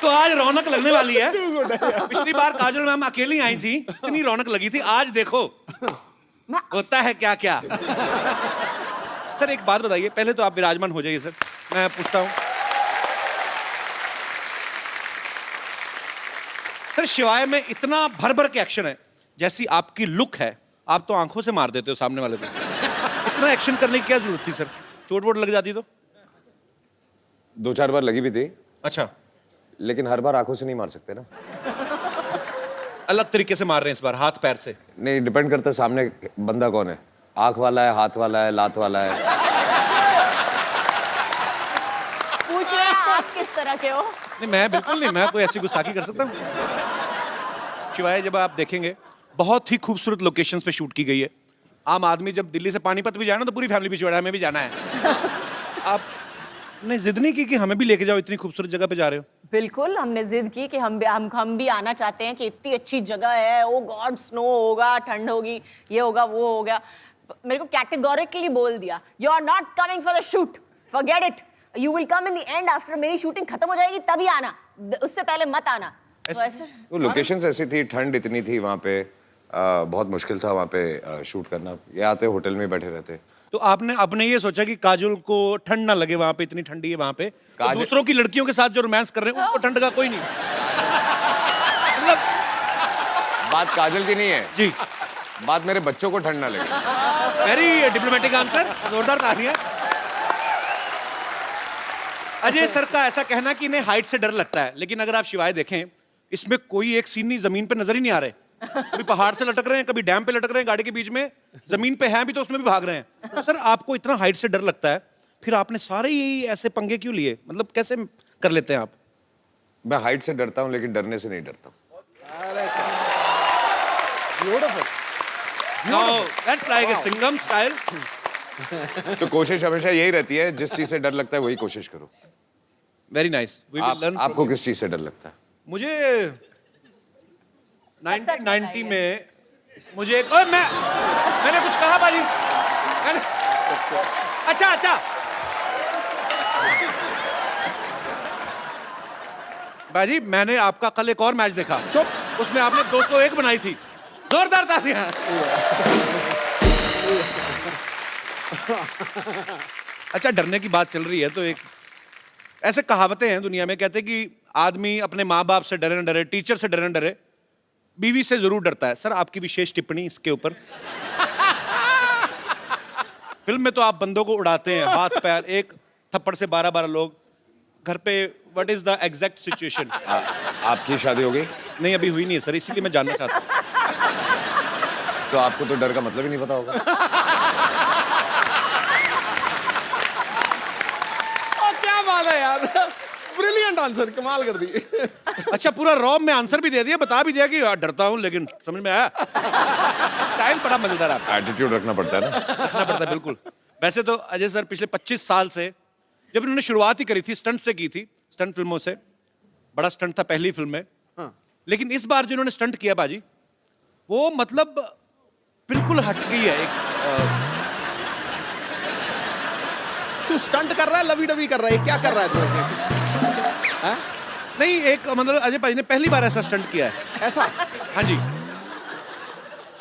इसको आज रौनक लगने वाली है। पिछली बार काजल मैम अकेली आई थी, इतनी रौनक लगी थी, आज देखो होता है क्या क्या। सर एक बात बताइए, पहले तो आप विराजमान हो जाइए सर, मैं पूछता हूँ। सर शिवाय में इतना भर भर के एक्शन है, जैसी आपकी लुक है, आप तो आंखों से मार देते हो सामने वाले को। इतना एक्शन करने की क्या जरूरत थी सर? चोट वोट लग जाती तो? 2-4 बार लगी भी थी, अच्छा, लेकिन हर बार आंखों से नहीं मार सकते ना। अलग तरीके से मार रहे हैं इस बार, हाथ पैर से? नहीं, डिपेंड करता है सामने बंदा कौन है, आंख वाला है, हाथ वाला है, लात वाला है। पूछ रहे हैं आप किस तरह के हो? नहीं मैं बिल्कुल नहीं, मैं कोई ऐसी गुस्ताखी कर सकता हूँ? शिवाय जब आप देखेंगे बहुत ही खूबसूरत लोकेशंस पे शूट की गई है। आम आदमी जब दिल्ली से पानीपत भी जाए ना तो पूरी फैमिली पीछे हमें भी जाना है। आपने जिद नहीं की कि हमें भी लेके जाओ, इतनी खूबसूरत जगह पे जा रहे हो? बिल्कुल हमने जिद की कि हम भी आना चाहते हैं कि इतनी अच्छी जगह है, ओ गॉड स्नो होगा, ठंड होगी, ये होगा वो हो गया। मेरे को कैटेगोरिकली बोल दिया, you are not coming for the shoot, forget it, you will come in the end, after मेरी शूटिंग खत्म हो जाएगी तभी आना, उससे पहले मत आना। तो ऐसे वो लोकेशंस ऐसी थी, ठंड इतनी थी वहाँ पे, बहुत मुश्किल था वहाँ पे शूट करना। ये आते होटल में बैठे रहते। तो आपने अपने ये सोचा कि काजल को ठंड ना लगे, वहां पे इतनी ठंडी है वहां पे, तो दूसरों की लड़कियों के साथ जो रोमांस कर रहे हैं उनको ठंड का कोई नहीं? मतलब बात काजल की नहीं है जी, बात मेरे बच्चों को ठंड ना लगे। वेरी डिप्लोमेटिक आंसर, जोरदार ताली है। अजय सर का ऐसा कहना कि इन्हें हाइट से डर लगता है, लेकिन अगर आप शिवाय देखें इसमें कोई एक सीन नहीं, जमीन पे नजर ही नहीं आ रहे। कभी पहाड़ से लटक रहे हैं, कभी डैम पे लटक रहे हैं गाड़ी के बीच में, जमीन पे हैं भी तो उसमें भी भाग रहे हैं। तो सर आपको इतना हाइट से डर लगता है, फिर आपने सारे ही ऐसे पंगे क्यों लिए? मतलब कैसे कर लेते हैं आप? मैं हाइट से डरता हूँ लेकिन डरने से नहीं डरता हूँ। No, that's like a Singham style. तो कोशिश हमेशा यही रहती है, जिस चीज से डर लगता है वही कोशिश करो। Very nice. We will learn. आपको किस चीज से डर लगता है? मुझे 1990 में मुझे एक, ओए मैंने कुछ कहा बाजी? अच्छा बाजी, मैंने आपका कल एक और मैच देखा, चुप, उसमें आपने 201 बनाई थी, जोरदार तालियां। अच्छा डरने की बात चल रही है तो एक ऐसे कहावतें हैं दुनिया में, कहते हैं कि आदमी अपने माँ बाप से डरे न डरे, टीचर से डरे न डरे, बीवी से जरूर डरता है। सर आपकी विशेष टिप्पणी इसके ऊपर? फिल्म में तो आप बंदों को उड़ाते हैं, हाथ पैर, एक थप्पड़ से 12-12 लोग घर पे। What is the exact situation? आपकी शादी हो गई? नहीं अभी हुई नहीं है सर, इसीलिए मैं जानना चाहता हूँ। तो आपको तो डर का मतलब ही नहीं पता होगा। क्या बात है यार, ब्रिलियंट आंसर, कमाल कर दी। अच्छा पूरा रॉब में आंसर भी दे दिया, बता भी दिया कि डरता हूँ, लेकिन समझ में आया? स्टाइल बड़ा मजेदार है आपका। एटीट्यूड रखना पड़ता है ना। रखना पड़ता है बिल्कुल। वैसे तो अजय सर पिछले 25 साल से, जब इन्होंने शुरुआत ही करी थी स्टंट से की थी, स्टंट फिल्मों से, बड़ा स्टंट था पहली फिल्म में। लेकिन इस बार जो इन्होंने स्टंट किया बाजी, वो मतलब बिल्कुल हट गई है। एक तू स्टंट कर रहा है, लवी डवी कर रहा है, क्या कर रहा है तू? नहीं, एक मतलब अजय भाई ने पहली बार ऐसा स्टंट किया है। ऐसा? हाँ जी।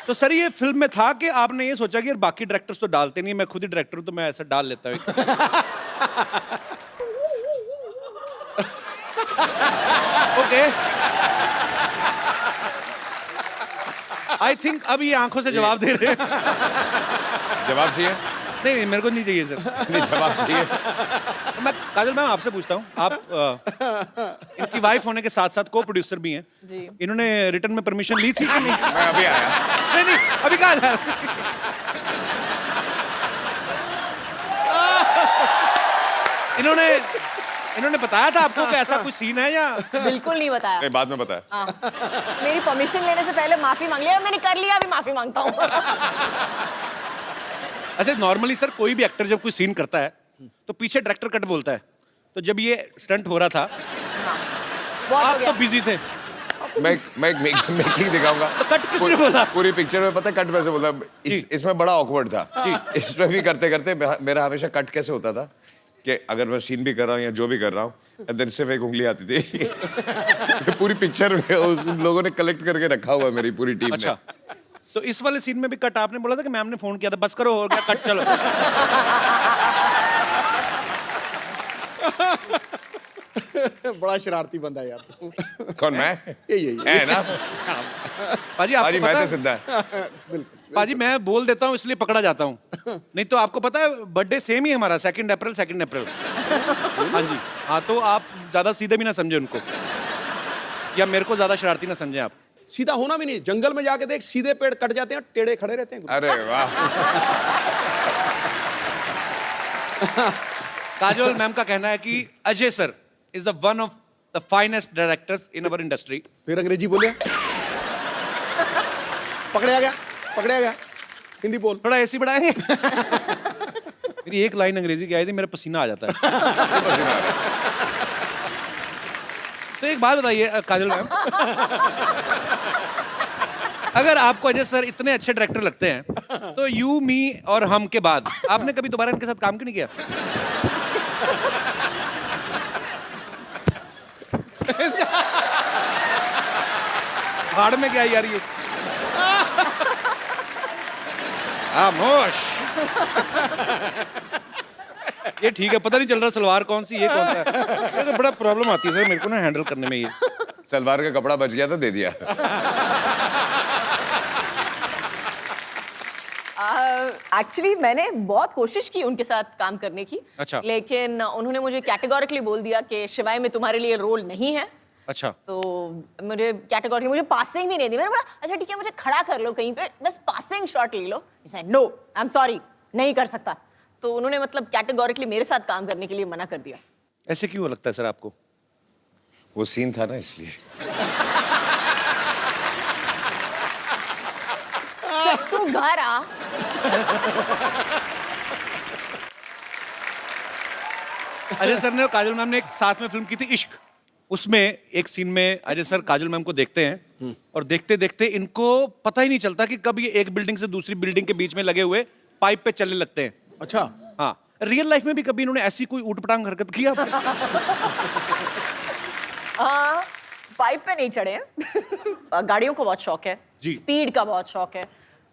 तो सर ये फिल्म में था कि आपने ये सोचा कि यार बाकी डायरेक्टर्स तो डालते नहीं, मैं खुद ही डायरेक्टर हूं तो मैं ऐसा डाल लेता हूँ। ओके, आई थिंक अब ये आंखों से जवाब दे रहे हैं। जवाब चाहिए? नहीं मेरे को नहीं चाहिए सर। नहीं, जवाब चाहिए। मैं काजल मैम आपसे पूछता हूँ, आप इनकी वाइफ होने के साथ साथ को प्रोड्यूसर भी हैं, इन्होंने रिटर्न में परमिशन ली थी कि नहीं? मैं अभी आया। नहीं अभी कहाँ जा रहे? इन्होंने बताया था आपको कि ऐसा कोई सीन है या? बिल्कुल नहीं बताया। नहीं, बाद में बताया। हाँ। मेरी परमिशन लेने से पहले माफी मांग लिया, मैंने कर लिया, अभी माफी मांगता हूँ। अच्छा नॉर्मली सर कोई भी एक्टर जब कोई सीन करता है तो पीछे डायरेक्टर कट बोलता है, तो जब ये स्टंट हो रहा था आप तो बिजी थे, मैं मेकिंग दिखाऊंगा। तो कट किसने बोला? पूरी पिक्चर में पता है कट वैसे बोला। इसमें बड़ा ऑकवर्ड था। इसमें भी करते करते मेरा हमेशा कट कैसे होता था कि अगर मैं सीन भी कर रहा हूँ या जो भी कर रहा हूँ, देन सिर्फ एक उंगली आती थी। पूरी पिक्चर में उस लोगों ने कलेक्ट करके रखा हुआ है मेरी पूरी टीम अच्छा, ने। तो इस वाले सीन में भी कट आपने बोला था कि मैम ने फोन किया था, बस करो हो गया कट, चलो। बड़ा शरारती बंदा है यार तू। कौन मैं? यही है ना? पाजी आपको भाजी मैं पता तो है, सिद्धा है। बिल्कुल। पाजी मैं बोल देता हूँ इसलिए पकड़ा जाता हूँ, नहीं तो आपको पता है बर्थडे सेम ही है हमारा, 2 अप्रैल। हाँ जी, हाँ, तो आप ज्यादा सीधे भी ना समझे उनको, या मेरे को ज्यादा शरारती ना समझे आप। सीधा होना भी नहीं, जंगल में जाके देख, सीधे पेड़ कट जाते हैं, टेढ़े खड़े रहते हैं। अरे वाह। काजोल मैम का कहना है कि Ajay sir is the one of the finest directors in our industry. फिर अंग्रेजी बोले, पकड़े आ गया, हिंदी बोल। थोड़ा एसी बढ़ाएंगे। मेरी एक लाइन अंग्रेजी की आई थी, मेरा पसीना आ जाता है। तो एक बात बताइए काजल मैम, अगर आपको अजय सर इतने अच्छे डायरेक्टर लगते हैं, तो यू मी और हम के बाद आपने कभी दोबारा इनके साथ काम क्यों नहीं किया? भाड़ में क्या यार ये? खामोश। ये ठीक है, पता नहीं चल रहा सलवार कौन सी ये कौन सा है। ये तो बड़ा प्रॉब्लम आती है सर मेरे को ना हैंडल करने में ये। सलवार का कपड़ा बच गया तो दे दिया। एक्चुअली मैंने बहुत कोशिश की उनके साथ काम करने की, अच्छा। लेकिन उन्होंने मुझे कैटेगोरिकली बोल दिया कि शिवाय में तुम्हारे लिए रोल नहीं है। अच्छा, तो मुझे कैटेगोरी, मुझे पासिंग भी नहीं दी। मैंने बोला अच्छा ठीक है, मुझे खड़ा कर लो कहीं पे, बस पासिंग शॉट ले लो। नो आई एम सॉरी, नहीं कर सकता। तो उन्होंने मतलब कैटेगोरिकली मेरे साथ काम करने के लिए मना कर दिया। ऐसे क्यों लगता है सर आपको? वो सीन था ना इसलिए। तू घर आ। अजय सर ने और काजल मैम ने एक साथ में फिल्म की थी इश्क। उसमें एक सीन में अजय सर काजल मैम को देखते हैं और देखते देखते इनको पता ही नहीं चलता कि कब ये एक बिल्डिंग से दूसरी बिल्डिंग के बीच में लगे हुए पाइप पे चलने लगते हैं। अच्छा, हाँ, रियल लाइफ में भी कभी इन्होंने ऐसी कोई ऊटपटांग हरकत की आप? पाइप पे नहीं चढ़े हैं। गाड़ियों को बहुत शौक है, जी। स्पीड का बहुत शौक है,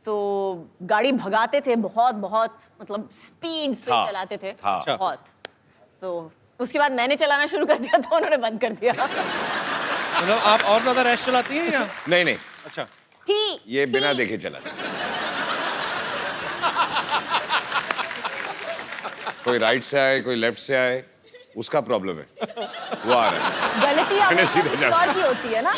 तो गाड़ी भगाते थे बहुत बहुत, मतलब स्पीड से हाँ, चलाते थे हाँ। बहुत। तो उसके बाद मैंने चलाना शुरू कर दिया तो उन्होंने बंद कर दिया। मतलब आप और ज्यादा रैश चलाती हैं या? नहीं नहीं, अच्छा, ये बिना देखे चला। कोई राइट से आए, कोई लेफ्ट से आए, उसका प्रॉब्लम है, वो आ रहा है। गलती मैंने सीधे किसी जाना। और की होती है ना।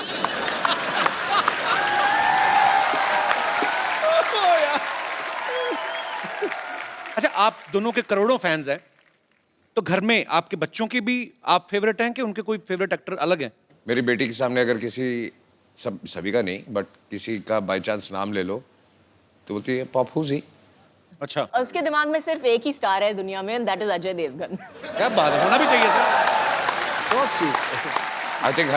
अच्छा, आप दोनों के करोड़ों फैंस हैं, तो घर में आपके बच्चों की भी आप फेवरेट हैं कि उनके कोई फेवरेट एक्टर अलग हैं? मेरी बेटी के सामने अगर किसी, सभी का नहीं बट किसी का बाय चांस नाम ले लो तो बोलती है पप्पू जी। अच्छा, और उसके दिमाग में सिर्फ एक ही स्टार है दुनिया में, दैट इज अजय देवगन। क्या बात है, होना भी चाहिए sir. so sweet। I think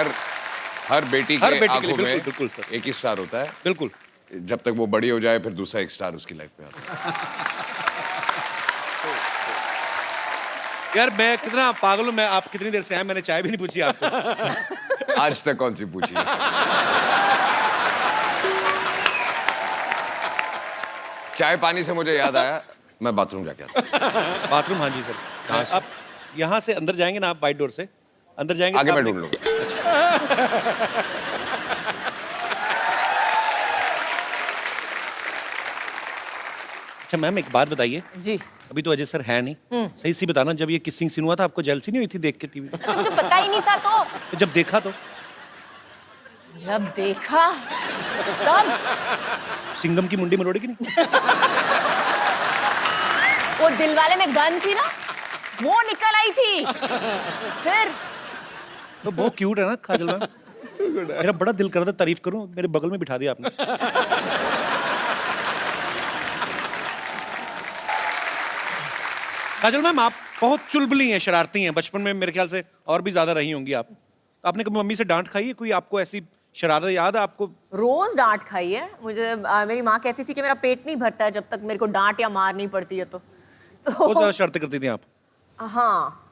हर बेटी हर के बेटी के लिए, आंखों में बिल्कुल, बिल्कुल सर। एक ही स्टार होता है। बिल्कुल। जब तक वो बड़ी हो जाए फिर दूसरा एक स्टार उसकी लाइफ में आता है। यार मैं कितना पागल हूं, मैं आप कितनी देर से आए, मैंने चाय भी नहीं पूछी आपको। आज तक कौन सी पूछी है? चाय पानी से मुझे याद आया, मैं बाथरूम जाके आता। बाथरूम, हाँ जी सर। कहाँ से? आप यहाँ से अंदर जाएंगे ना, आप बाइट डोर से अंदर जाएंगे, आगे मैं सामने- ढूंढ लूंगा। अच्छा मैम, एक बात बताइए, जी। अभी तो अजय सर है नहीं, सही सी बताना, जब ये किसिंग सीन हुआ था आपको जेलसी नहीं हुई थी देख के टीवी? अच्छा मुझे पता ही नहीं था। तो जब देखा तो जब देखा तब सिंघम की मुंडी मरोड़ेगी नहीं? वो दिलवाले में गन थी ना, वो निकल आई थी। फिर तो बहुत क्यूट है ना काजल मैम। मेरा बड़ा दिल कर रहा था तारीफ करूं, मेरे बगल में बिठा दिया आपने। काजल मैम, आप बहुत चुलबुली हैं, शरारती हैं, बचपन में मेरे ख्याल से और भी ज्यादा रही होंगी आप। तो आपने कभी मम्मी से डांट खाई है? कोई आपको ऐसी शरारत याद है आपको? रोज डांट खाई है मुझे। मेरी माँ कहती थी कि मेरा पेट नहीं भरता है जब तक मेरे को डांट या मार नहीं पड़ती है। तो बहुत ज्यादा शरारतें करती थी आप? हाँ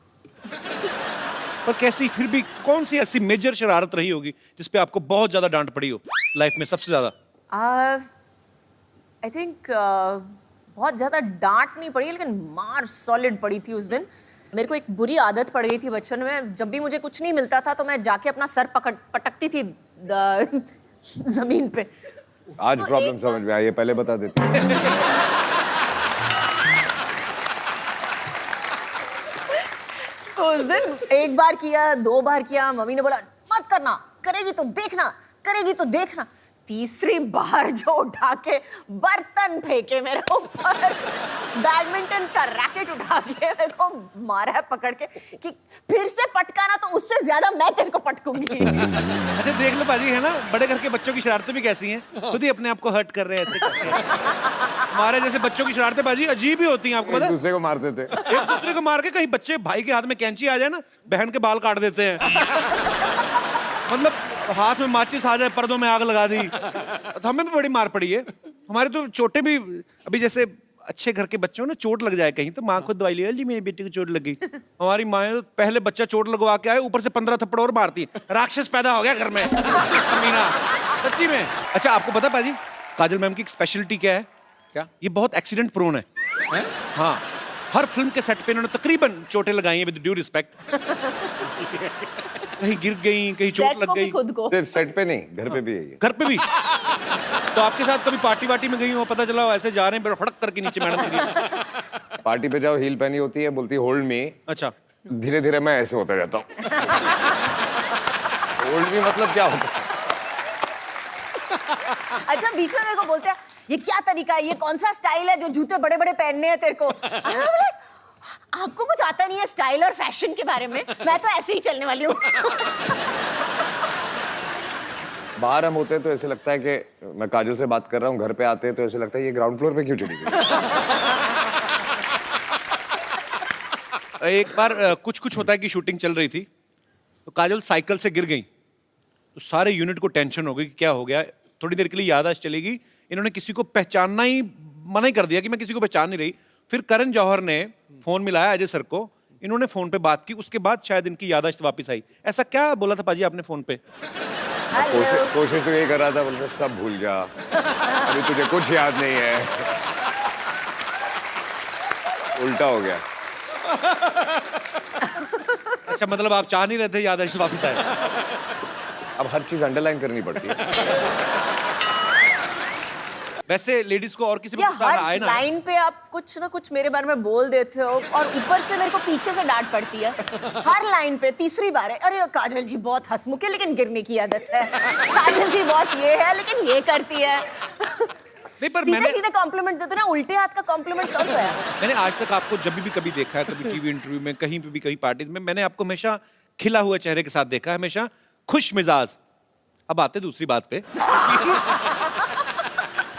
पर कैसी, फिर भी कौन सी ऐसी मेजर शरारत रही होगी जिसपे आपको बहुत ज्यादा डांट पड़ी हो लाइफ में, सबसे ज्यादा? आई थिंक बहुत ज्यादा डांट नहीं पड़ी, लेकिन मार सॉलिड पड़ी थी उस दिन। मेरे को एक बुरी आदत पड़ गई थी बचपन में, जब भी मुझे कुछ नहीं मिलता था तो मैं जाके अपना सर पटकती थी जमीन पे। आज तो प्रॉब्लम एक समझ में आई, ये पहले बता देती। तो उस दिन एक बार किया, 2 बार किया, मम्मी ने बोला मत करना, करेगी तो देखना, करेगी तो देखना। तीसरी बार जो उठा के बर्तन फेंके मेरे ऊपर, बैडमिंटन का रैकेट उठा के मेरे को मारा है पकड़ के कि फिर से पटकाना तो उससे ज्यादा मैं तेरे को पटकूंगी। अच्छा देख लो बाजी, है ना, बड़े घर के बच्चों की शरारतें भी कैसी हैं, खुद ही अपने आप को हर्ट कर रहे हैं ऐसे करके। हमारे जैसे बच्चों की शरारतें बाजी अजीब ही होती हैं, आपको पता एक है? दूसरे को मारते थे। एक दूसरे को मार के, कहीं बच्चे भाई के हाथ में कैंची आ जाए ना, बहन के बाल काट देते हैं। मतलब हाथ में माचिस आ जाए, पर्दों में आग लगा दी। तो हमें भी बड़ी मार पड़ी है। हमारे तो चोटें भी, अभी जैसे अच्छे घर के बच्चों ने चोट लग जाए कहीं तो माँ खुद दवाई ले, जी मेरी बेटी को चोट लग गई। हमारी माँ तो पहले बच्चा चोट लगवा के आए, ऊपर से 15 थप्पड़ और मारती, राक्षस पैदा हो गया घर में। मीना सच्ची में। अच्छा आपको पता पाजी, काजल मैम की एक स्पेशलिटी क्या है? क्या? ये बहुत एक्सीडेंट प्रोन है। हाँ, हर फिल्म के सेट पे इन्होंने तकरीबन चोटें लगाई हैं, विद ड्यू रिस्पेक्ट। कहीं गिर गई, कहीं चोट सेट लग को भी गई। खुद को। सिर्फ सेट पे नहीं, घर पे भी है ये। घर पे भी। तो आपके साथ कभी पार्टी वार्टी में गई हो, पता चला हो ऐसे जा रहे हैं, फड़क करके नीचे मैडम गिरी? पार्टी पे जाओ, हील पहनी होती है, बोलती होल्ड मी। अच्छा, धीरे धीरे मैं ऐसे होता जाता हूँ। होल्ड मी मतलब क्या होता है? अच्छा बीच में मेरे को बोलते हैं ये क्या तरीका है, ये कौन सा स्टाइल है जो जूते बड़े बड़े पहनने हैं तेरे को? I'm like, आपको कुछ आता नहीं है स्टाइल और फैशन के बारे में, मैं तो ऐसे ही चलने वाली हूँ। बाहर हम होते हैं तो ऐसे लगता है कि मैं काजल से बात कर रहा हूँ, घर पे आते हैं तो ऐसे लगता है ये ग्राउंड फ्लोर पे क्यों चली गई? एक बार कुछ कुछ होता है कि शूटिंग चल रही थी, तो काजल साइकिल से गिर गई, तो सारे यूनिट को टेंशन हो गई कि क्या हो गया। थोड़ी देर के लिए याददाश्त चलेगी, इन्होंने किसी को पहचानना ही मना ही कर दिया कि मैं किसी को पहचान नहीं रही। फिर करण जौहर ने फोन मिलाया अजय सर को, इन्होंने फोन पे बात की, उसके बाद शायद इनकी याददाश्त वापस आई। ऐसा क्या बोला था पाजी आपने फोन पे? कोशिश तो यही कर रहा था, बोलते सब भूल जा, अभी तुझे कुछ याद नहीं है। उल्टा हो गया। अच्छा मतलब आप चाह नहीं रहे थे याददाश्त वापस आए? अब हर चीज अंडरलाइन करनी पड़ती है। वैसे लेडीज को और किसी पे या गुस्सा आए हर ना? लाइन पे आप कुछ ना कुछ मेरे बारे में बोल देते हो और ऊपर से मेरे को पीछे से डांट पड़ती है हर लाइन पे। तीसरी बार है, अरे काजल जी बहुत हंसमुख है लेकिन गिरने की आदत है, काजल जी बहुत ये है लेकिन ये करती है। नहीं पर सीधे मैंने सीधे कॉम्प्लीमेंट देते ना, उल्टे हाथ का कॉम्प्लीमेंट कब है? मैंने आज तक आपको जब भी कभी देखा है, कभी टीवी इंटरव्यू में, कहीं पे भी, कहीं पार्टी में, मैंने आपको हमेशा खिला हुआ चेहरे के साथ देखा है, हमेशा खुश मिजाज। अब आते दूसरी बात पे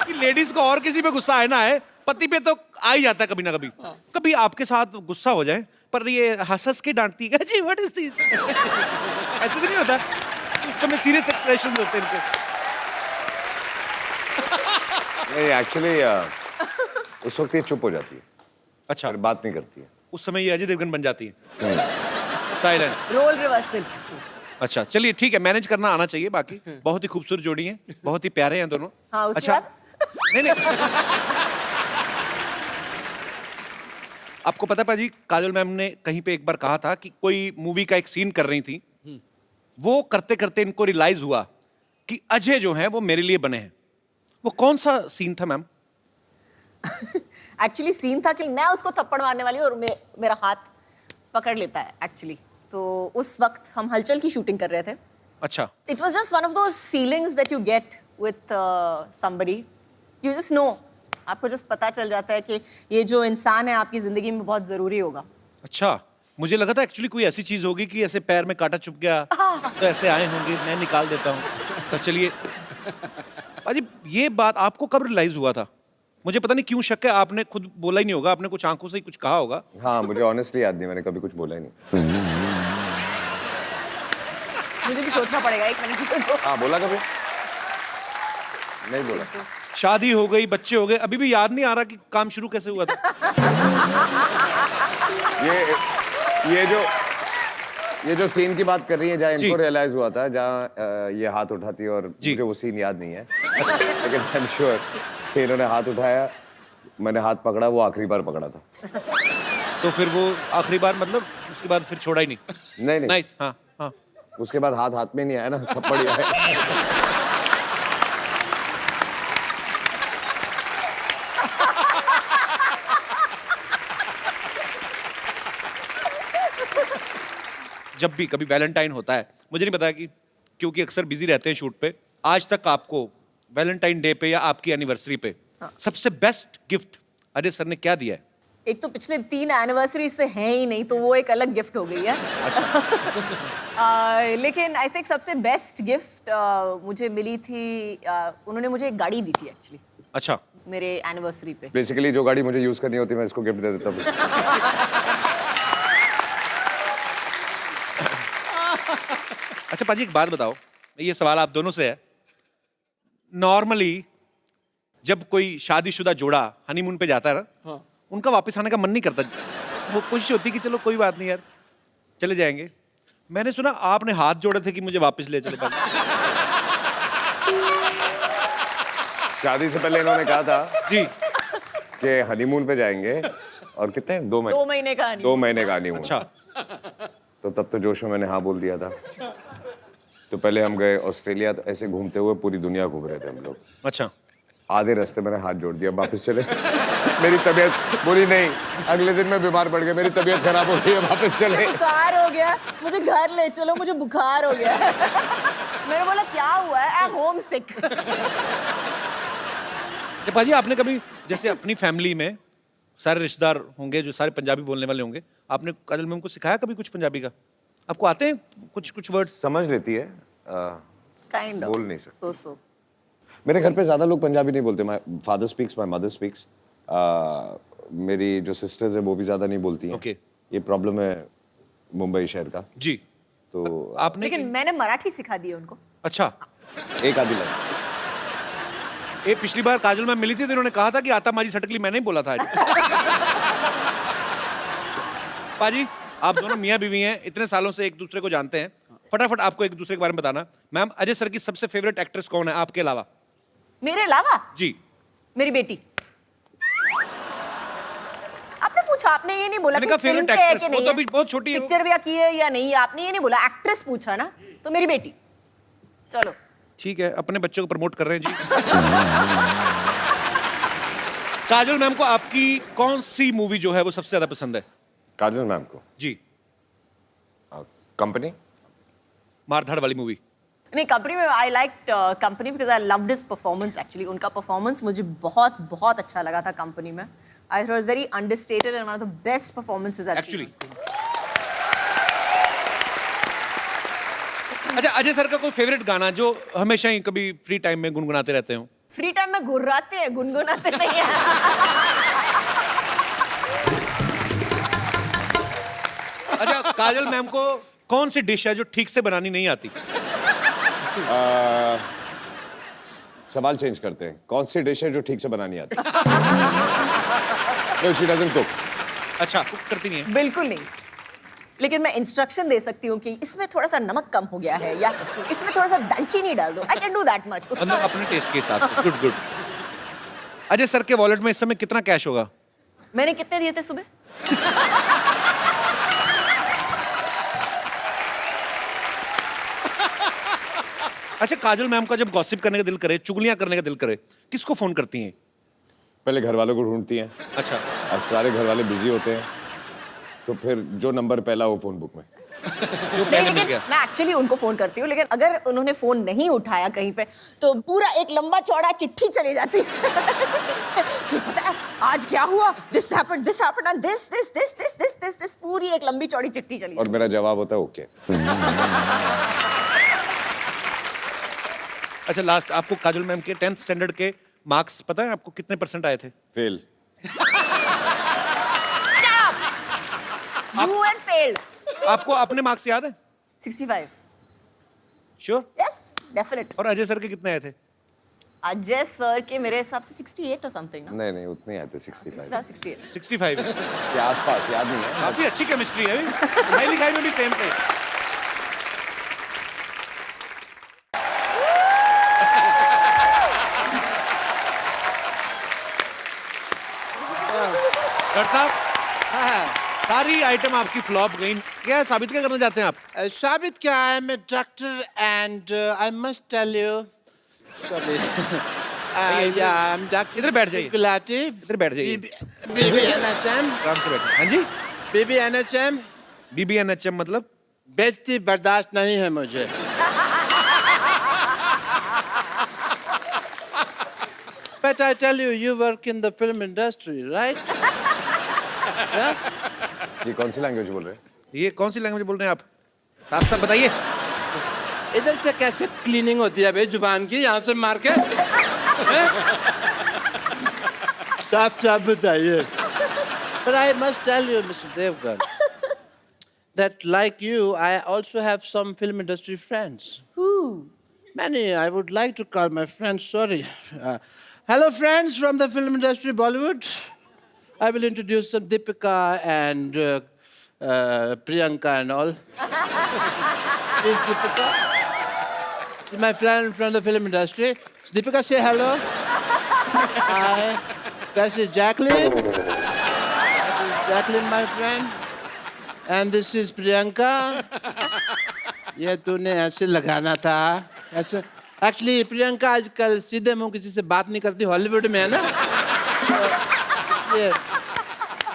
कि लेडीज को और किसी पे गुस्सा आए ना आए, पति पे तो आ ही जाता है कभी ना कभी। कभी आपके साथ गुस्सा हो जाए पर ये हंस हंस के डांटती है, जी व्हाट इज दिस, ऐसे तो नहीं होता? उस समय सीरियस एक्सप्रेशन होते हैं इनके। नहीं एक्चुअली उस वक्त ये चुप हो जाती है, अच्छा, फिर बात नहीं करती है। उस समय ये अजय देवगन बन जाती है, साइलेंट। Role reversal. अच्छा चलिए ठीक है, मैनेज करना आना चाहिए। बाकी बहुत ही खूबसूरत जोड़ी है, बहुत ही प्यारे हैं दोनों। हाँ, उसके अच्छा बाद? नहीं आपको पता है पाजी, काजल मैम ने कहीं पे एक बार कहा था कि कोई मूवी का एक सीन कर रही थी, वो करते करते इनको रियलाइज हुआ कि अजय जो है वो मेरे लिए बने हैं। वो कौन सा सीन था मैम? एक्चुअली सीन था कि मैं उसको थप्पड़ मारने वाली हूँ और मेरा हाथ पकड़ लेता है एक्चुअली। तो उस वक्त हम हलचल की शूटिंग कर रहे थे। अच्छा, it was just one of those feelings that you get with somebody, you just know, आपको जस्ट पता चल जाता है कि ये जो इंसान है आपकी जिंदगी में बहुत जरूरी होगा। अच्छा मुझे लगा था एक्चुअली कोई ऐसी चीज होगी कि ऐसे पैर में कांटा चुभ गया तो ऐसे आए होंगे, मैं निकाल देता हूँ। तो चलिए पाजी, ये बात आपको कब रियलाइज हुआ था? मुझे पता नहीं क्यों शक है, आपने खुद बोला ही नहीं होगा, आपने कुछ आंखों से ही कुछ कहा होगा। हाँ मुझे ऑनेस्टली याद नहीं, मैंने कभी कुछ बोला ही नहीं। मुझे भी सोचना पड़ेगा एक मिनट। हाँ बोला कभी नहीं बोला। शादी हो गई, बच्चे हो गए, अभी भी याद नहीं आ रहा कि काम शुरू कैसे हुआ था। ये ये जो सीन की बात कर रही है, जहाँ जी। इनको रियलाइज हुआ था, जहाँ ये हाथ उठाती है, और जी। मुझे वो सीन याद नहीं है, लेकिन आई एम श्योर कि इन्होंने हाथ उठाया, मैंने हाथ पकड़ा, वो आखिरी बार पकड़ा था। तो फिर वो आखिरी बार मतलब उसके बाद फिर छोड़ा ही नहीं। नहीं नहीं, नाइस, हाँ हाँ। उसके बाद हाथ हाथ में नहीं आया ना, थप्पड़ ही आया। जब भी कभी वैलेंटाइन होता है, मुझे नहीं पता कि क्योंकि अक्सर बिजी रहते हैं शूट पे, आज तक आपको वैलेंटाइन डे पे या आपकी एनिवर्सरी पे सबसे बेस्ट गिफ्ट अजय सर ने क्या दिया है? एक तो पिछले 3 एनिवर्सरी से हैं ही नहीं, तो वो एक अलग गिफ्ट हो गई है। लेकिन आई थिंक सबसे बेस्ट गिफ्ट मुझे मिली थी, उन्होंने मुझे एक गाड़ी दी थी एक्चुअली अच्छा, मेरे एनिवर्सरी पे। बेसिकली जो गाड़ी मुझे यूज करनी होती है, मैं इसको गिफ्ट दे देता हूँ। अच्छा पाजी एक बात बताओ, ये सवाल आप दोनों से है। नॉर्मली जब कोई शादीशुदा जोड़ा हनीमून पे जाता है ना, उनका वापस आने का मन नहीं करता, वो कोशिश होती कि चलो कोई बात नहीं यार चले जाएंगे। मैंने सुना आपने हाथ जोड़े थे कि मुझे वापस ले चलो पाजी। शादी से पहले इन्होंने कहा था जी, कि हनीमून पे जाएंगे, और कितने 2 महीने 2 महीने का नहीं। 2 महीने का हनीमून। अच्छा तो तब तो जोश में मैंने हाँ बोल दिया था। तो पहले हम गए ऑस्ट्रेलिया, तो ऐसे घूमते हुए पूरी दुनिया घूम रहे थे हम लोग। अच्छा, आधे रास्ते मैंने हाथ जोड़ दिया, वापस चले। मेरी तबीयत बुरी नहीं, अगले दिन मैं बीमार पड़ गया, मेरी तबीयत खराब हो गई है, वापस चले। बुखार हो गया, मुझे घर ले चलो, मुझे बुखार हो गया। मैंने बोला क्या हुआ है? आई एम होम सिक। तो पाजी आपने कभी जैसे अपनी फैमिली में सारे रिश्तेदार होंगे जो सारे पंजाबी बोलने वाले होंगे, आपने काजल मैम को सिखाया कभी कुछ पंजाबी का? आपको आते हैं कुछ वर्ड्स? समझ लेती है, काइंड ऑफ बोल नहीं सकते। सो मेरे घर पे ज्यादा लोग पंजाबी नहीं बोलते। My father speaks, my mother speaks. मेरी जो सिस्टर्स है वो भी ज्यादा नहीं बोलती हैं। Okay. ये प्रॉब्लम है मुंबई शहर का। जी, तो आपने लेकिन मैंने मराठी सिखा दी है उनको। अच्छा, एक आधी लाइन। ये पिछली बार काजल मैम मिली थी तो इन्होंने कहा था कि आता मारी सटकली मैंने ही बोला था आज। पाजी आप दोनों मियां बीवी हैं, इतने सालों से एक दूसरे को जानते हैं, फटाफट आपको एक दूसरे के बारे में बताना। मैम अजय सर की सबसे फेवरेट एक्ट्रेस कौन है आपके अलावा? मेरे अलावा जी, मेरी बेटी। आपने पूछा, आपने ये नहीं बोला मैंने कि कहा फिल्म favorite पे है actress, कि वो नहीं तो है, अभी बहुत छोटी है वो। पिक्चर भी की है या नहीं है, आपने ये नहीं बोला, एक्ट्रेस पूछा ना, तो मेरी बेटी। चलो ठीक है, अपने बच्चों को प्रमोट कर रहे हैं जी। काजल मैम को आपकी कौन सी मूवी जो है वो सबसे ज्यादा पसंद है? काजल मैम को जी, कंपनी। मारधाड़ वाली मूवी। नहीं, कंपनी में I like company because I loved his performance actually. उनका परफॉर्मेंस मुझे बहुत बहुत अच्छा लगा था कंपनी में। I thought was very understated and one of the best performances I Actually. अच्छा, अजय सर का कोई फेवरेट गाना जो हमेशा ही कभी फ्री टाइम में गुनगुनाते रहते हो? फ्री टाइम में घुर्राते हैं, गुनगुनाते नहीं है। अच्छा, काजल मैम को कौन सी डिश है जो ठीक से बनानी नहीं आती? सवाल चेंज करते हैं, कौन सी डिश है जो ठीक से बनानी आती? No, she doesn't cook. अच्छा, कुक करती नहीं है? बिल्कुल नहीं, लेकिन मैं इंस्ट्रक्शन दे सकती हूँ कि इसमें थोड़ा सा नमक कम हो गया है या इसमें थोड़ा सा दालचीनी डाल दो। I can do that much. मतलब अपने टेस्ट के हिसाब से। Good good. अजय सर के वॉलेट में इस समय कितना कैश होगा? मैंने कितने दिए थे सुबह? अच्छा, काजल मैम का जब गॉसिप करने का दिल करे, चुगलियां करने का दिल करे, किसको फोन करती हैं? पहले घर वालों को ढूंढती हैं, अच्छा, और सारे घर वाले बिजी होते हैं, तो फिर जो नंबर पहला हो फोन बुक में। जो पहले मिल लेकिन गया। मैं एक्चुअली उनको फोन करती हूँ, लेकिन अगर उन्होंने फोन नहीं उठाया कहीं पे तो पूरा एक लंबा चौड़ा चिट्ठी चली जाती है कि पता है आज क्या हुआ, दिस हैपेंड एंड दिस, पूरी एक लंबी चौड़ी चिट्ठी चली और मेरा जवाब होता है ओके। अच्छा, लास्ट आपको काजल मैम के 10th स्टैंडर्ड के मार्क्स पता है आपको कितने % आए थे? फेल। You and failed. आपको अपने मार्क्स याद है? 65। श्योर? Yes, definite. और अजय सर के कितने आए थे? अजय सर के मेरे हिसाब से 68 और समथिंग ना, नहीं उतने आए थे 65 68। 65 के आसपास, याद नहीं है। काफी अच्छी केमिस्ट्री है पढ़ाई लिखाई में भी सेम थे। डॉक्टर साहब, सारी आइटम आपकी फ्लॉप गई, क्या साबित क्या करना चाहते हैं आप? साबित क्या है, मैं doctor and I must tell you, sorry, I am doctor. इधर बैठ जाइए। गुलाटी, इधर बैठ जाइए। BBNHM, आराम से बैठे। हाँ जी, BBNHM, BBNHM मतलब? बेइज्जती बर्दाश्त नहीं है मुझे। But I tell you, you work in the film industry, right? Yeah? ये कौन सी लैंग्वेज बोल रहे हैं? ये कौन सी लैंग्वेज बोल रहे हैं आप? साफ साफ बताइए। इधर से कैसे क्लीनिंग होती है भाई जुबान की, यहाँ से मार के? साफ साफ बताइए। But I must tell you, Mr. Devgan, that like you, I also have some film industry friends. Who? Many. I would like to call my friends. Sorry. Hello, friends from the film industry, Bollywood. I will introduce some Deepika and Priyanka and all. Is Deepika? She's my friend from the film industry. Deepika, say hello. Hi. This is Jacqueline. This is Jacqueline, my friend. And this is Priyanka. ये तूने ऐसे लगाना था, ऐसे। Actually Priyanka आजकल सीधे मुंह किसी से बात नहीं करती, हॉलीवुड में है ना, ये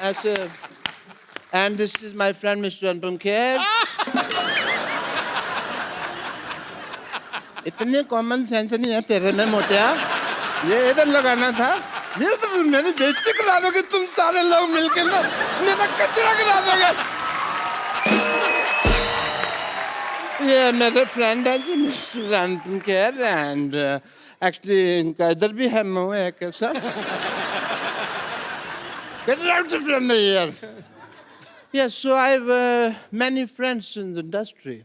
ऐसे। And this is my friend mister Anupam Kher. इतने कॉमन सेंस नहीं है तेरे में मोटिया, ये इधर लगाना था। ये तो मेरी बेइज्जती करा दोगे तुम सारे लोग मिलकर ना, मेरा कचरा करा दोगे। ये मेरे फ्रेंड है जी mister Anupam Kher, and actually इनका इधर भी है मुंह है कैसा। Get out from the here. Yes, so I have many friends in the industry.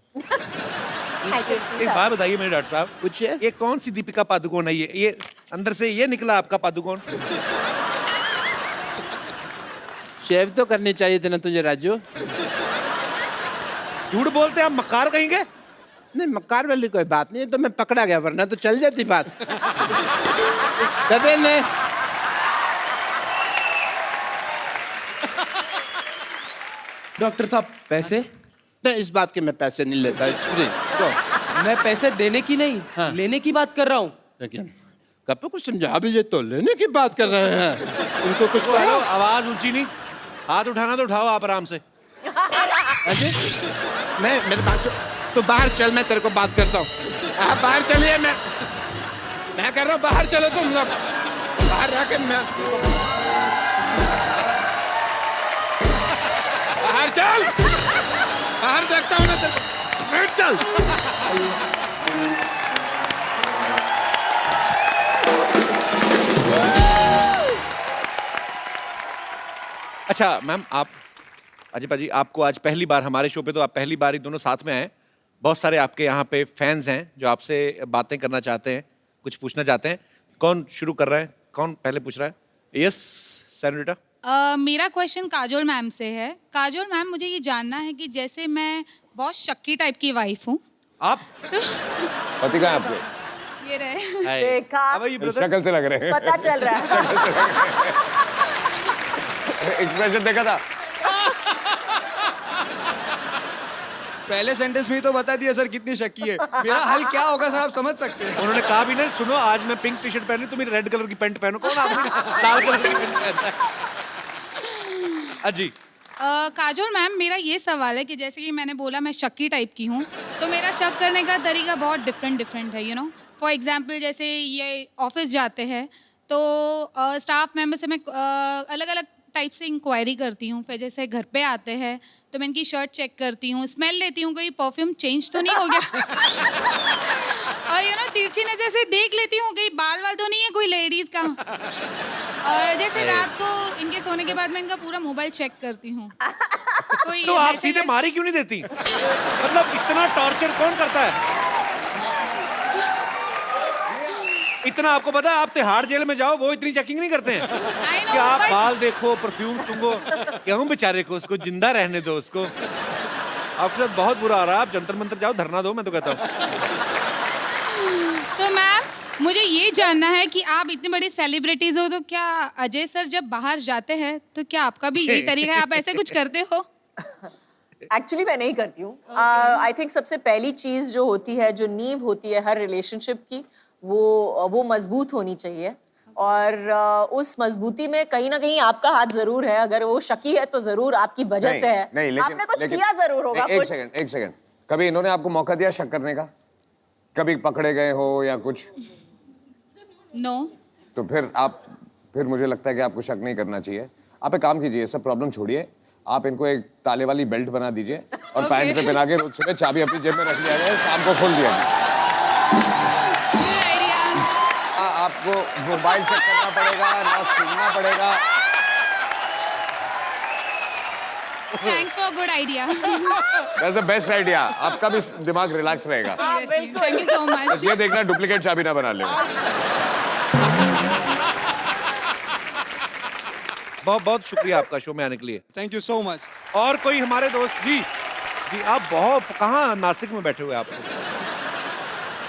एक बात बताइए मेरे डॉक्टर साहब, पूछिए। ये कौन सी दीपिका पादुकोण है? ये अंदर से ये निकला आपका पादुकोण? शेव तो करनी चाहिए थी ना तुझे राजू। झूठ बोलते हैं आप, मक्कार कहेंगे? नहीं, मक्कार वाली कोई बात नहीं है, तो मैं पकड़ा गया, वरना तो चल जाती बात। गधे ने डॉक्टर साहब पैसे? नहीं, इस बात के मैं पैसे नहीं लेता, इट्स फ्री। तो मैं पैसे देने की नहीं, हाँ। लेने की बात कर रहा हूँ। लेकिन कब कुछ समझा भी, ये तो लेने की बात कर रहे हैं। उनको कुछ हेलो, आवाज ऊंची नहीं, हाथ उठाना तो उठाओ आप आराम से। अजय, मैं मेरे बात तो बाहर चल, मैं तेरे को बात करता हूँ। आप बाहर चलिए, मैं कर रहा हूँ, बाहर चलो तुम लोग, बाहर रह मैं बाहर चल, बाहर देखता हूँ ना तेरे, चल। अच्छा मैम, आप अजय पाजी, आपको आज पहली बार हमारे शो पे, तो आप पहली बार ही दोनों साथ में आए। बहुत सारे आपके यहाँ पे फैंस हैं जो आपसे बातें करना चाहते हैं, कुछ पूछना चाहते हैं। कौन शुरू कर रहा है? कौन पहले पूछ रहा है? Yes senorita. मेरा क्वेश्चन काजोल मैम से है। काजोल मैम, मुझे ये जानना है कि जैसे मैं बहुत शक्की टाइप की वाइफ हूँ। आप पति कहाँ है आपके? ये रहे। देखा, अब ये brother- शक्ल से लग रहे हैं। पता चल रहा है। एक्सप्रेशन देखा था। पहले सेंटेंस में ही तो बता दिया सर कितनी शक्की है। मेरा हल क्या होगा सर, आप समझ सकते हैं। उन्होंने कहा भी ना, सुनो आज मैं पिंक टी शर्ट पहनी, तुम रेड कलर की पैंट पहनो। कौन आदमी लाल कलर की पैंट पहनता है? अजी काजोल मैम, मेरा ये सवाल है कि जैसे कि मैंने बोला मैं शक्की टाइप की हूँ, तो मेरा शक करने का तरीका बहुत डिफरेंट है, यू नो। फॉर एग्जांपल, जैसे ये ऑफिस जाते हैं तो स्टाफ मेंबर से मैं अलग अलग टाइप से इंक्वायरी करती हूँ। फिर जैसे घर पे आते हैं तो मैं इनकी शर्ट चेक करती हूँ, स्मेल लेती हूँ, कोई परफ्यूम चेंज तो नहीं हो गया। और यू नो, तिरछी नजर से देख लेती हूँ कहीं बाल वाल तो नहीं है कोई लेडीज का। और जैसे रात को इनके सोने के बाद मैं इनका पूरा मोबाइल चेक करती हूँ। कोई तो आप messages- सीधे मारी क्यों नहीं देती? मतलब इतना टॉर्चर कौन करता है? इतना आपको पता है, आप तिहाड़ जेल में जाओ वो इतनी चेकिंग नहीं करते हैं I know, कि आप but- बाल देखो, परफ्यूम सूंघो। क्यों बेचारे को, उसको जिंदा रहने दो उसको। आपके साथ बहुत बुरा आ रहा है, आप जंतर मंतर जाओ, धरना दो, मैं तो कहता हूँ। तो मैम मुझे ये जानना है कि आप इतनी बड़ी सेलिब्रिटीज हो, तो क्या अजय सर जब बाहर जाते हैं तो क्या आपका भी यही तरीका है, आप ऐसे कुछ करते हो? एक्चुअली मैं नहीं करती हूँ। आई थिंक सबसे पहली चीज जो होती है, जो नींव होती है हर रिलेशनशिप की, वो मजबूत होनी चाहिए। और उस मजबूती में कहीं ना कहीं आपका हाथ जरूर है। अगर वो शकी है तो जरूर आपकी वजह से है। नहीं, लेकिन आपने कुछ लेकिन- किया जरूर होगा। नहीं, कुछ एक सेकंड। कभी इन्होंने आपको मौका दिया शक करने का? कभी पकड़े गए हो या कुछ? नो। तो फिर मुझे लगता है कि आपको शक नहीं करना चाहिए। आप एक काम कीजिए, सब प्रॉब्लम छोड़िए, आप इनको एक ताले वाली बेल्ट बना दीजिए और Okay. पैंट पे पहना के रोज सुबह चाबी अपनी जेब में रख लिया जाए, शाम को खोल दिया जाए। Good idea. आपको मोबाइल चेक करना पड़ेगा ना, सुनना पड़ेगा। Thanks for good idea. That's the best idea. आपका भी दिमाग रिलैक्स रहेगा। थैंक यू सो बस मच। ये देखना डुप्लीकेट चाबी ना बना ले। बहुत बहुत शुक्रिया आपका शो में आने के लिए। Thank you so much. और कोई हमारे दोस्त जी जी आप बहुत कहाँ नासिक में बैठे हुए आप तो?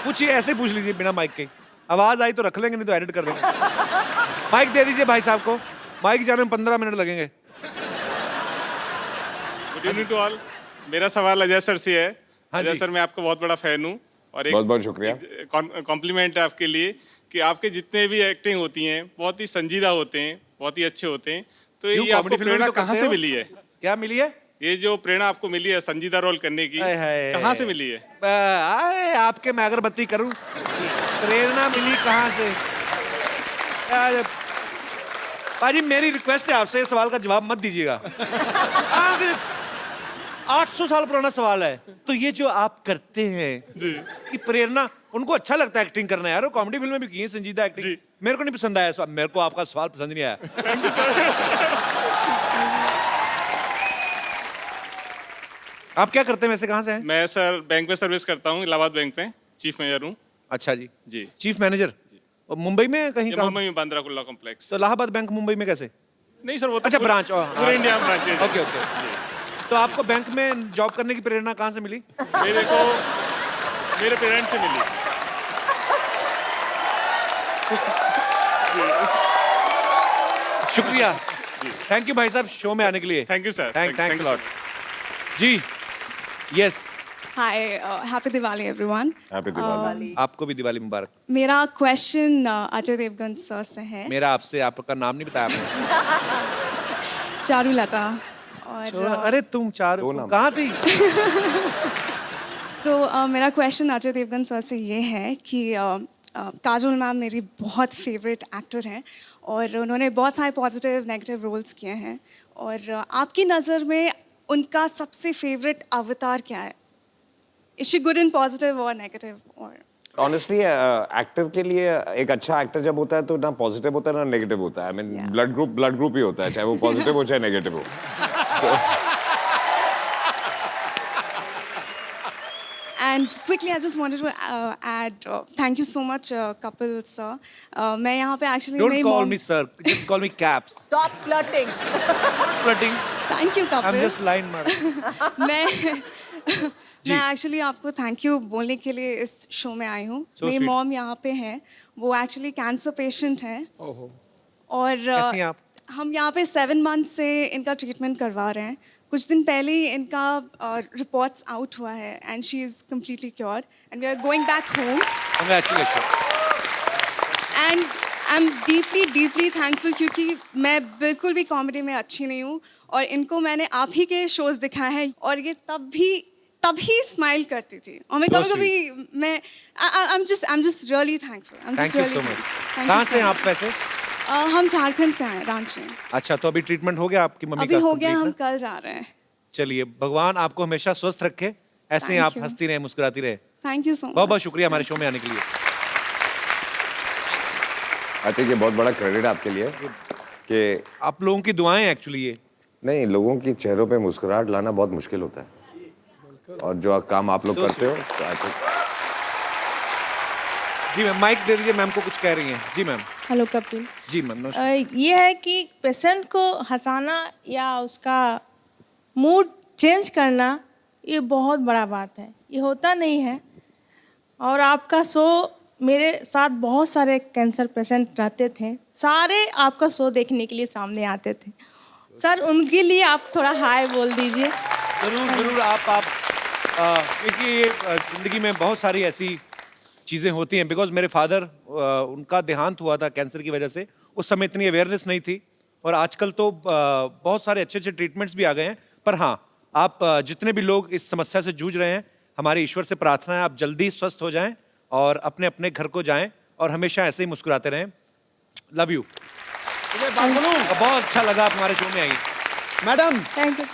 पूछिए, ऐसे पूछ लीजिए बिना माइक के। आवाज आई तो रख लेंगे, नहीं तो एडिट कर देंगे। माइक दे दीजिए भाई साहब को। माइक जाने में 15 मिनट लगेंगे। Good evening to all. मेरा सवाल अजय सर से है। हाँ अजय जी। सर, मैं आपका बहुत बड़ा फैन हूँ और बहुत बहुत शुक्रिया। कॉम्प्लीमेंट है आपके लिए कि आपके जितने भी एक्टिंग होती हैं बहुत ही संजीदा होते हैं, बहुत ही अच्छे होते हैं। तो क्यों, ये आपको कॉमेडी फिल्म में प्रेरणा तो कहाँ करते से हो? मिली है? क्या मिली है? ये जो प्रेरणा आपको मिली है संजीदा रोल करने की, हाय हाय। कहाँ से मिली है? आए आपके मैं अगरबत्ती करूं, प्रेरणा मिली कहाँ से? यार, पाजी मेरी रिक्वेस्ट है आपसे, इस सवाल का जवाब मत दीजिएगा। 800 साल पुराना सवाल है। तो ये जो आप करते हैं जी। इसकी प्रेरणा, उनको अच्छा लगता है एक्टिंग करना यार, वो कॉमेडी फिल्म में भी की है संजीदा एक्टिंग। जी। मेरे को नहीं पसंद आया सवाल, मेरे को आपका सवाल पसंद नहीं आया। आप क्या करते हैं वैसे, कहाँ से हैं? मैं सर बैंक में सर्विस करता हूँ, इलाहाबाद बैंक में चीफ मैनेजर हूँ। अच्छा जी। जी। Chief manager. और मुंबई में कहीं ये काम? मुंबई में बांद्रा कुर्ला कॉम्प्लेक्स। तो इलाहाबाद बैंक मुंबई में कैसे? नहीं सर, वो तो अच्छा, पूरे- ब्रांच। पूरे इंडिया में ब्रांच है। Okay okay. तो आपको बैंक में जॉब करने की प्रेरणा कहाँ से मिली? मेरे को मेरे पेरेंट्स से मिली। शुक्रिया। थैंक यू भाई साहब शो में आने के लिए। Thank you sir. Thanks lot जी। Yes, Hi, happy Diwali everyone. Happy Diwali. आपको भी दिवाली मुबारक। मेरा क्वेश्चन अजय देवगन सर से है। मेरा आपसे, आपका नाम नहीं बताया आपने। चारुलता और छोड़ो, अरे तुम चार दो नाम। कहाँ थी? मेरा क्वेश्चन अजय देवगन सर से ये है कि काजोल मैम मेरी बहुत फेवरेट एक्टर हैं और उन्होंने बहुत सारे पॉजिटिव नेगेटिव रोल्स किए हैं और आपकी नज़र में उनका सबसे फेवरेट अवतार क्या है? Is she good in positive or negative or? Honestly actor के लिए एक अच्छा एक्टर जब होता है तो ना पॉजिटिव होता है ना नेगेटिव होता है। I mean Yeah. Blood group ही होता है, चाहे वो पॉजिटिव हो चाहे नेगेटिव हो। And quickly, I just wanted to add, thank you so much, Kapil sir. मैं यहाँ पे actually Don't मेरी call mom. me sir, just call me Caps. stop flirting. Flirting. Thank you, I'm Kapil. just line madam. मैं actually आपको thank you बोलने के लिए इस शो में आई हूँ। So मेरी sweet. मॉम यहाँ पे है, वो एक्चुअली कैंसर पेशेंट हैं और कैसी हैं आप? हम यहाँ पे 7 मंथ से इनका ट्रीटमेंट करवा रहे हैं। कुछ दिन पहले ही इनका रिपोर्ट्स आउट हुआ है and she is completely cured and we are going back home Congratulations. And I am deeply thankful क्योंकि मैं बिल्कुल भी कॉमेडी में अच्छी नहीं हूँ और इनको मैंने आप ही के शोज़ दिखाए हैं और ये तभी स्माइल करती थी और मैं So कभी मैं I am just really thankful. Thank you so much. कहाँ से हैं आप वैसे? हम झारखंड से आए, रांची। अच्छा, तो अभी ट्रीटमेंट हो गया आपकी मम्मी अभी का? हो गया, complete हम ना? कल जा रहे हैं। चलिए, भगवान आपको हमेशा स्वस्थ रखे, ऐसे ही Thank आप you. हंसती रहे, मुस्कुराती रहे। Thank you so much. बहुत बहुत शुक्रिया हमारे शो में आने के लिए। आई थिंक ये बहुत बड़ा क्रेडिट आपके लिए कि आप लोगों की दुआएं एक्चुअली ये। नहीं, लोगों की चेहरों पे मुस्कुराहट लाना बहुत मुश्किल होता है और जो काम आप लोग करते हो तो I think- जी मैम, माइक दे दीजिए, मैम को कुछ कह रही हैं। जी मैम। हेलो कपिल। जी मैम, नमस्कार। ये है कि पेशेंट को हंसाना या उसका मूड चेंज करना ये बहुत बड़ा बात है, ये होता नहीं है। और आपका शो, मेरे साथ बहुत सारे कैंसर पेशेंट रहते थे, सारे आपका शो देखने के लिए सामने आते थे। सर उनके लिए आप थोड़ा हाय बोल दीजिए। जरूर जरूर, आप क्योंकि ज़िंदगी में बहुत सारी ऐसी चीज़ें होती हैं। बिकॉज मेरे फादर, उनका देहांत हुआ था कैंसर की वजह से। उस समय इतनी अवेयरनेस नहीं थी, और आजकल तो बहुत सारे अच्छे अच्छे ट्रीटमेंट्स भी आ गए हैं। पर हाँ, आप जितने भी लोग इस समस्या से जूझ रहे हैं, हमारे ईश्वर से प्रार्थना है आप जल्दी स्वस्थ हो जाएं और अपने अपने घर को जाएं और हमेशा ऐसे ही मुस्कुराते रहें। Love you. बहुत अच्छा लगा आप हमारे शो में आई। Madam, thank you.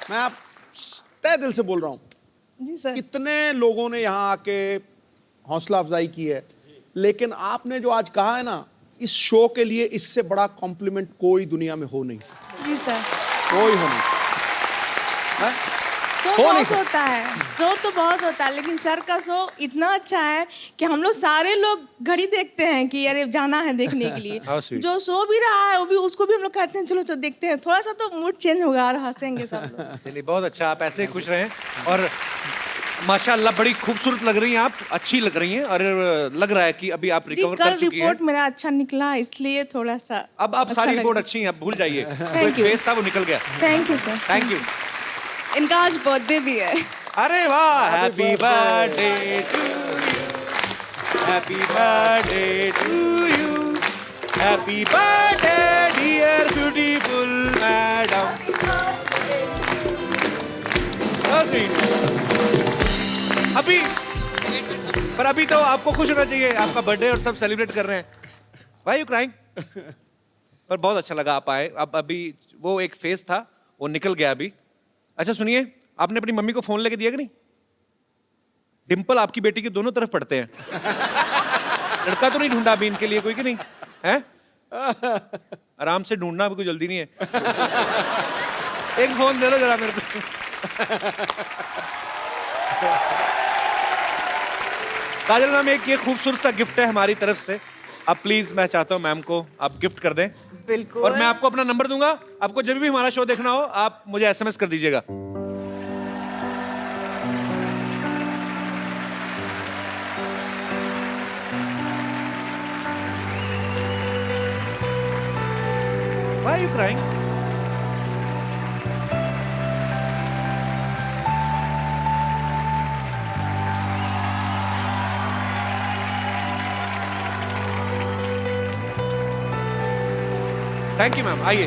मैं आप तहे दिल से बोल रहा हूँ, जी सर। कितने लोगों ने यहाँ आके हौसला अफजाई की है, लेकिन आपने जो आज कहा है ना, इस शो के लिए इससे बड़ा कॉम्प्लीमेंट कोई दुनिया में हो नहीं सकता। जी सर। कोई हो नहीं सकता। शो हो नहीं बहुत सकता। होता है, शो तो बहुत होता है, लेकिन सर का शो इतना अच्छा है कि हम लोग सारे लोग घड़ी देखते हैं कि अरे जाना है देखने के लिए। How sweet. जो शो भी रहा है वो भी, उसको भी हम लोग कहते हैं चलो चलो देखते हैं, थोड़ा सा तो मूड चेंज होगा और हंसेंगे सब लोग। चलिए, बहुत अच्छा, आप ऐसे ही खुश रहें। और माशाल्लाह बड़ी खूबसूरत लग रही हैं आप, अच्छी लग रही हैं, और लग रहा है कि अभी आप जी रिकवर कल कर चुकी हैं। रिपोर्ट मेरा अच्छा निकला, इसलिए थोड़ा सा अब आप अच्छा सारी लग रिपोर्ट रहा। अच्छी हैं, आप भूल जाइए। Thank you. फेस था वो निकल गया। Thank you sir. Thank you. इनका आज बर्थडे भी है। अरे वाह, happy birthday to you, happy birthday to you, happy birthday dear beautiful madam. अभी पर अभी तो आपको खुश होना चाहिए, आपका बर्थडे और सब सेलिब्रेट कर रहे हैं। Why you crying? पर बहुत अच्छा लगा आप आए। अब अभी वो एक फेस था, वो निकल गया अभी। अच्छा सुनिए, आपने अपनी मम्मी को फोन लेके दिया कि नहीं? डिंपल आपकी बेटी के दोनों तरफ पड़ते हैं। लड़का तो नहीं ढूंढा अभी इनके लिए कोई, कि नहीं है? आराम से ढूंढना, अभी कोई जल्दी नहीं है। एक फोन दे दो जरा मेरे को। काजल मैम, एक ये खूबसूरत सा गिफ्ट है हमारी तरफ से। आप प्लीज, मैं चाहता हूँ मैम को आप गिफ्ट कर दें। बिल्कुल। और मैं आपको अपना नंबर दूंगा, आपको जब भी हमारा शो देखना हो आप मुझे SMS कर दीजिएगा। Why are you crying? Thank you ma'am, आइए।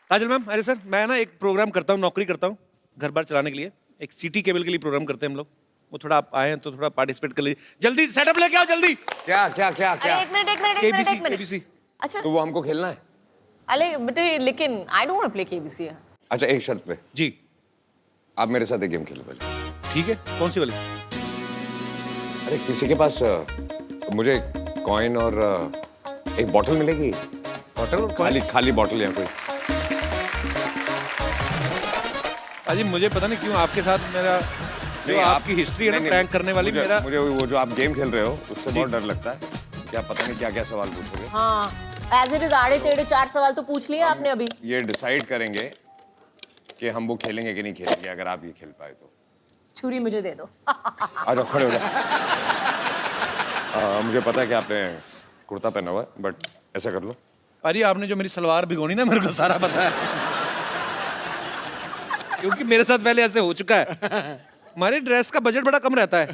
काजल मैम, अरे सर, मैं ना एक प्रोग्राम करता हूँ, नौकरी करता हूँ घर बार चलाने के लिए। एक सिटी केबल के लिए प्रोग्राम करते हैं हम लोग। वो थोड़ा आप आए हैं तो थोड़ा पार्टिसिपेट कर लीजिए। जल्दी सेटअप लेके आओ, जल्दी। क्या क्या क्या अरे क्या? एक मिनट। केबीसी। अच्छा, तो वो हमको खेलना है? अरे बेटे, लेकिन I don't want to play KBC. अच्छा, एक शर्त पे। जी आप मेरे साथ एक गेम खेलो पहले। ठीक है, कौन सी वाली? अरे किसी के पास मुझे कॉइन और एक बॉटल मिलेगी? बॉटल और खाली खाली बॉटल या कोई? अजी मुझे पता नहीं क्यों आपके साथ मेरा जो आपकी हिस्ट्री है ना प्रैंक करने वाली, मेरा मुझे वो जो आप गेम खेल रहे हो उससे बहुत डर लगता है। क्या पता नहीं क्या क्या सवाल पूछोगे। हाँ, एज इट इज आड़े टेढ़े 4 सवाल तो पूछ लिए आपने अभी। ये डिसाइड करेंगे कि हम वो खेलेंगे कि नहीं खेलेंगे, अगर आप ये खेल पाए तो। छुरी मुझे दे दो। आ जाओ, खड़े हो जाओ। मुझे पता है कि आपने कुर्ता पहना हुआ है, बट ऐसा कर लो। अरे आपने जो मेरी सलवार भिगोनी ना, मेरे को सारा पता है। क्योंकि मेरे साथ पहले ऐसे हो चुका है। हमारे ड्रेस का बजट बड़ा कम रहता है।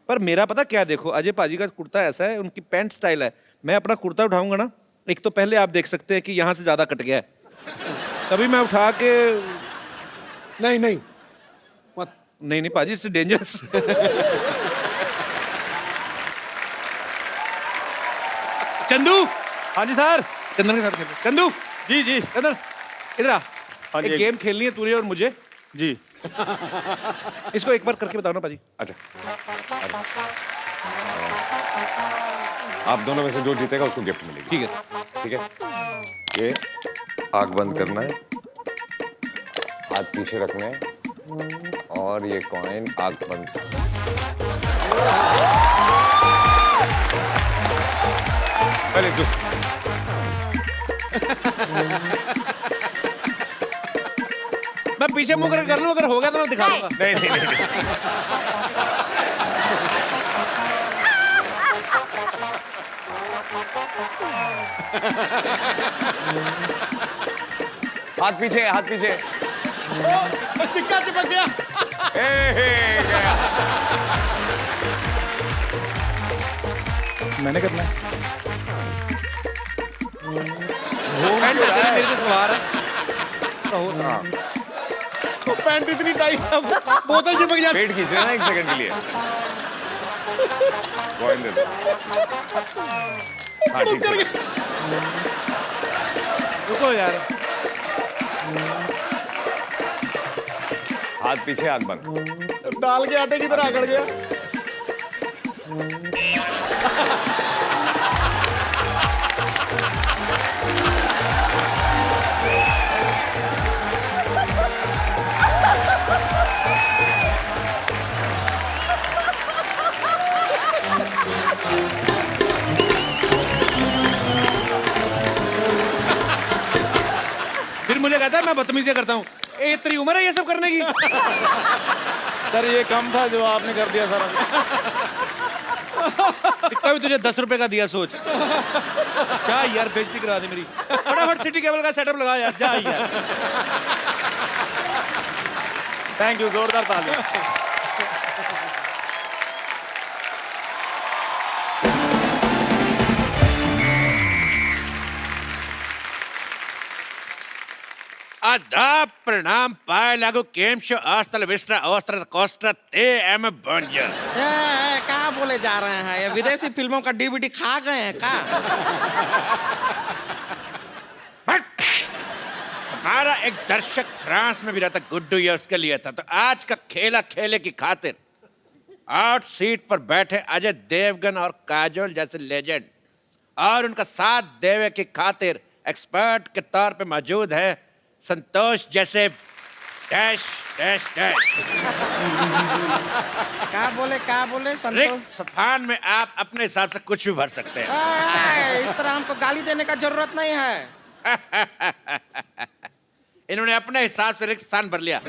पर मेरा पता क्या, देखो अजय पाजी का कुर्ता ऐसा है, उनकी पैंट स्टाइल है। मैं अपना कुर्ता उठाऊंगा ना, एक तो पहले आप देख सकते हैं कि यहाँ से ज्यादा कट गया है। तभी मैं उठा के नहीं नहीं मत। नहीं पाजी, इट्स डेंजरस। चंदू। हाँ जी सर। चंदन के साथ खेलो। चंदू। जी जी। चंदन इधर आ। एक गेम खेलनी है तुझे और मुझे। जी। इसको एक बार करके बताओ ना पाजी। अच्छा, आप दोनों में से जो जीतेगा उसको गिफ्ट मिलेगी। ठीक है। ठीक है, ये आग बंद करना है, हाथ पीछे रखने और ये कॉइन आग बंद। पहले मैं पीछे मुंह करके कर लूं, अगर हो गया तो मैं दिखा दूंगा। नहीं नहीं नहीं, नहीं। हाथ पीछे, हाथ पीछे। सिक्का चिपक गया। गया। मैंने करना है। पैंट मेरे को सवार है। तो पैंट इतनी टाइट है, बोतल चिपक जाती। पेट खींच रहे ना 1 सेकंड के लिए। कॉइन दे दो। हाँ ठीक है। रुको यार। हाथ पीछे, हाथ बंद। दाल के आटे की तरह अकड़ गया। फिर मुझे कहता है मैं बदतमीजी करता हूँ। ए, तेरी उम्र है ये सब करने की? सर ये कम था जो आपने कर दिया सर। इतना भी तुझे 10 रुपए का दिया, सोच। क्या यार, बेइज्जती करा दी मेरी। फटाफट सिटी केबल का सेटअप लगा यार, जा यार। थैंक यू, जोरदार तालियां। आदाब, प्रणाम, पाए लागू, केम शो, आस्तल विस्ट्रा, ऑस्ट्रा, कोस्ट्रा, ते एम बंजर। कहाँ बोले जा रहे हैं? ये विदेशी फिल्मों का डीवीडी खा गए हैं का? हमारा एक दर्शक फ्रांस में भी रहता, गुड्डू, ये उसके लिए था। तो आज का खेला खेले की खातिर आउट सीट पर बैठे अजय देवगन और काजोल जैसे लेजेंड और उनका साथ देवे की खातिर एक्सपर्ट के तौर पे मौजूद है संतोष जैसे डैश डैश डैश। क्या बोले संतोष? रिक्त स्थान में आप अपने हिसाब से कुछ भी भर सकते हैं। इस तरह हमको गाली देने का जरूरत नहीं है। इन्होंने अपने हिसाब से रिक्त स्थान भर लिया।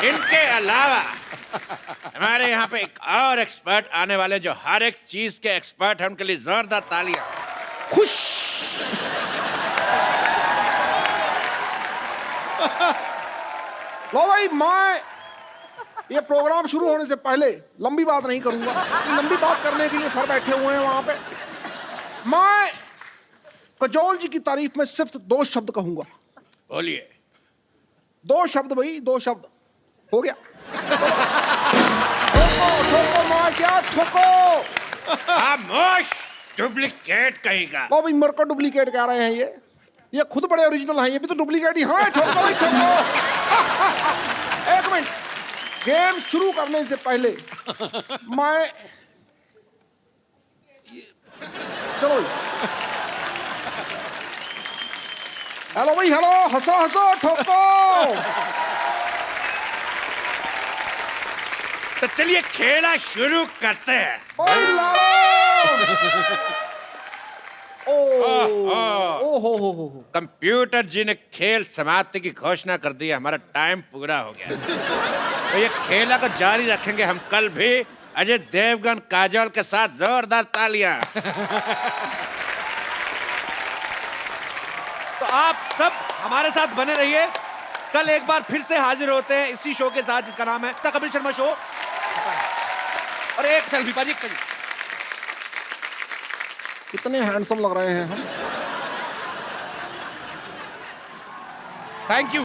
इनके अलावा हमारे यहाँ पे एक और एक्सपर्ट आने वाले जो हर एक चीज के एक्सपर्ट हैं, उनके लिए जोरदार तालियां। खुश। लो भाई, मैं ये प्रोग्राम शुरू होने से पहले लंबी बात नहीं करूंगा। लंबी बात करने के लिए सर बैठे हुए हैं वहां पे। मैं काजोल जी की तारीफ में सिर्फ 2 शब्द कहूंगा। बोलिए। 2 शब्द भाई, 2 शब्द हो गया। ठोको ठोको, मैं क्या ठोको। खामोश, डुप्लीकेट कहेगा। लो भाई, मेरे को डुप्लीकेट कह रहे हैं ये खुद बड़े ओरिजिनल हैं, ये भी तो डुप्लीकेट ही। हाँ, ठोको भाई ठोको। एक मिनट, गेम शुरू करने से पहले मैं चलो हेलो भाई, हेलो, हंसो हंसो, ठोको। तो चलिए खेला शुरू करते हैं। ओ कंप्यूटर जी ने खेल समाप्ति की घोषणा कर दी है। हमारा टाइम पूरा हो गया। तो ये खेला को जारी रखेंगे हम कल भी अजय देवगन काजोल के साथ। जोरदार तालियां। तो आप सब हमारे साथ बने रहिए। कल एक बार फिर से हाजिर होते हैं इसी शो के साथ जिसका नाम है द कपिल शर्मा शो। और एक सेल्फी पाजी, एक सेल्फी। कितने हैंडसम लग रहे हैं हम। Thank you.